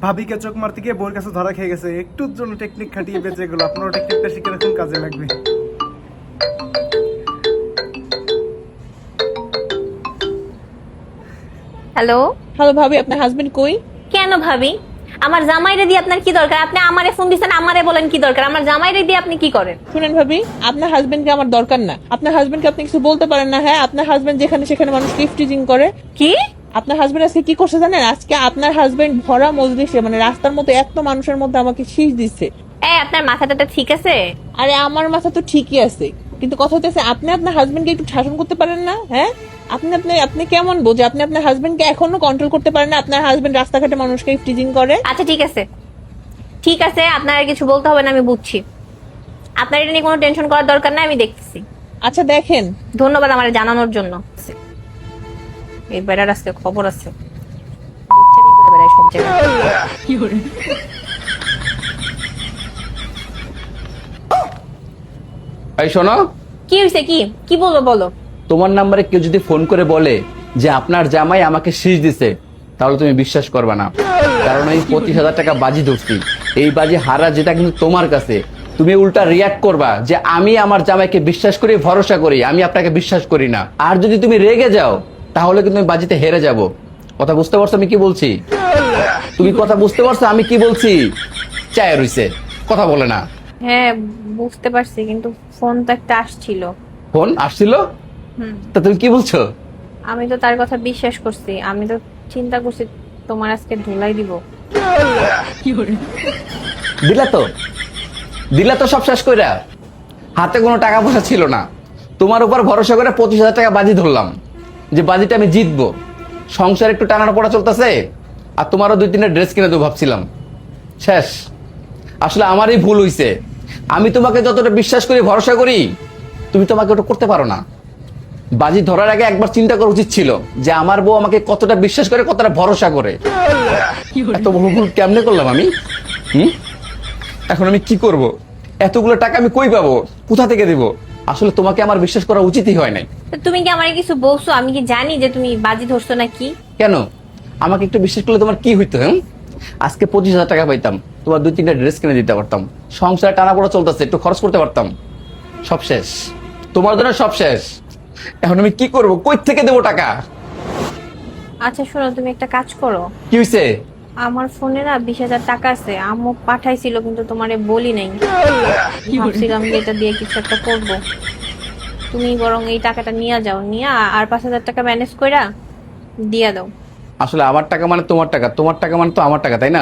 ভাবিকে চোখ মারতে গিয়ে বউর কাছে ধরা খেয়ে গেছে, একটুর জন্য টেকনিক খাটিয়ে বেঁচে গেল। আপনারও টেকনিকটা শিখে রাখুন, কাজে লাগবে। হ্যালো। হ্যালো ভাবি, আপনার হাজবেন্ড কই? কেন ভাবি? আমার জামাইরে দিয়ে আপনার কি দরকার? আপনি আমারে ফোন দিছেন, আমারে বলেন কি দরকার? আমার জামাইরে দিয়ে আপনি কি করেন? শুনেন ভাবি, আপনার হাজবেন্ডকে আমার দরকার না। আপনার হাজবেন্ডকে আপনি কিছু বলতে পারেন না? হ্যাঁ, আপনার হাজবেন্ড যেখানে সেখানে মানুষকে ইফটিজিং করে। কি? আপনার হাজবেন্ড আজকে কি করছে জানেন? আজকে আপনার হাজবেন্ড ভরা মজলিসে, মানে রাস্তার মধ্যে এত মানুষের মধ্যে আমাকে শীষ দিচ্ছে। আপনার মাথাটা ঠিক আছে? আরে আমার মাথা তো ঠিকই আছে, কিন্তু কথা হচ্ছে আপনি আপনার হাজবেন্ডকে একটু শাসন করতে পারেন না? হ্যাঁ, আপনি আপনি আপনি কেমন বোঝে? আপনি আপনার হাজবেন্ডকে এখনো কন্ট্রোল করতে পারেন না? আপনার হাজবেন্ড রাস্তাঘাটে মানুষকে ইফটিজিং করে। আচ্ছা ঠিক আছে, ঠিক আছে, আপনার আর কিছু বলতে হবে না, আমি বুঝছি। আপনার এটা নিয়ে কোনো টেনশন করার দরকার নাই, আমি দেখতেছি। আচ্ছা দেখেন, ধন্যবাদ আমার জানানোর জন্য। এই বেড়ার আজকে খবর আছে, ইচ্ছারি করে বেড়ায় সব জায়গায়। এই শোনো, কি হয়েছে? কি কি বলো বলো। তোমার নাম্বারে কেউ যদি ফোন করে বলে যে আপনার জামাই আমাকে শীষ দিছে, তাহলে তুমি বিশ্বাস করবে না। কারণ এই 25,000 টাকা বাজি ধরছি, এই বাজি হারা যেটা কিন্তু তোমার কাছে। তুমি উল্টা রিয়াক্ট করবা যে আমি আমার জামাইকে বিশ্বাস করি, ভরসা করি, আমি আপনাকে বিশ্বাস করি না। আর যদি তুমি রেগে যাও, তাহলে কিন্তু আমি বাজিতে হেরে যাব। কথা বুঝতে পারছো আমি কি বলছি? তুমি কথা বুঝতে পারছো আমি কি বলছি? চায় রইছে, কথা বলে না। হ্যাঁ বুঝতে পারছি, কিন্তু ফোন তো একটা আসছিল। ফোন আসছিল? হুম, তা তুমি কি বলছো? আমি তো তার কথা বিশ্বাস করছি, আমি তো চিন্তা করছি তোমার আজকে ধুলাই দিব। দিলা তো সব শেষ কইরা। হাতে কোনো টাকা পয়সা ছিল না, তোমার উপর ভরসা করে 25,000 টাকা বাজি ধরলাম যে বাজিটা আমি জিতবো। সংসার একটু টানানো পড়া চলতেছে, আর তোমারও 2-3টা ড্রেস কিনে দেবো ভাবছিলাম। শেষ। আসলে আমারই ভুল হইছে। আমি তোমাকে যতটা বিশ্বাস করি, ভরসা করি, তুমি তোমাকে ওটা করতে পারো না। বাজি ধরার আগে একবার চিন্তা করা উচিত ছিল যে আমার বউ আমাকে কতটা বিশ্বাস করে, কতটা ভরসা করে। এত বড় ভুল কেমনে করলাম আমি? এখন আমি কি করব? এতগুলো টাকা আমি কই পাবো, কোথা থেকে দিব? আসলে তোমাকে আমার বিশ্বাস করা উচিতই হয় নাই। তো তুমি কি আমারে কিছু বলছো? আমি কি জানি যে তুমি বাজি ধরছো নাকি? কেন? আমাকে একটু বিশ্বাস করলে তোমার কি হইতো? আজকে 25,000 টাকা পাইতাম, তোমার 2-3টা ড্রেস কিনে দিতে পারতাম, সংসারে টানা পড়া চলতেছে, একটু খরচ করতে পারতাম। সব শেষ, তোমার জন্য সব শেষ। এখন আমি কি করব? কই থেকে দেবো টাকা? আচ্ছা শোনো, তুমি একটা কাজ করো। কি হইছে? আমার ফোনে না 20,000 টাকা আছে, আম্মু পাঠাইছিল, কিন্তু তোমারে বলি নাই। ভাবছিলাম যে এটা দিয়ে কিছু একটা করবো। তুমি বরং এই টাকাটা নিয়ে যাও, নিয়ে আর 5,000 টাকা ম্যানেজ কইরা দিয়া দাও। আসলে আমার টাকা মানে তোমার টাকা, তোমার টাকা মানে তো আমার টাকা, তাই না?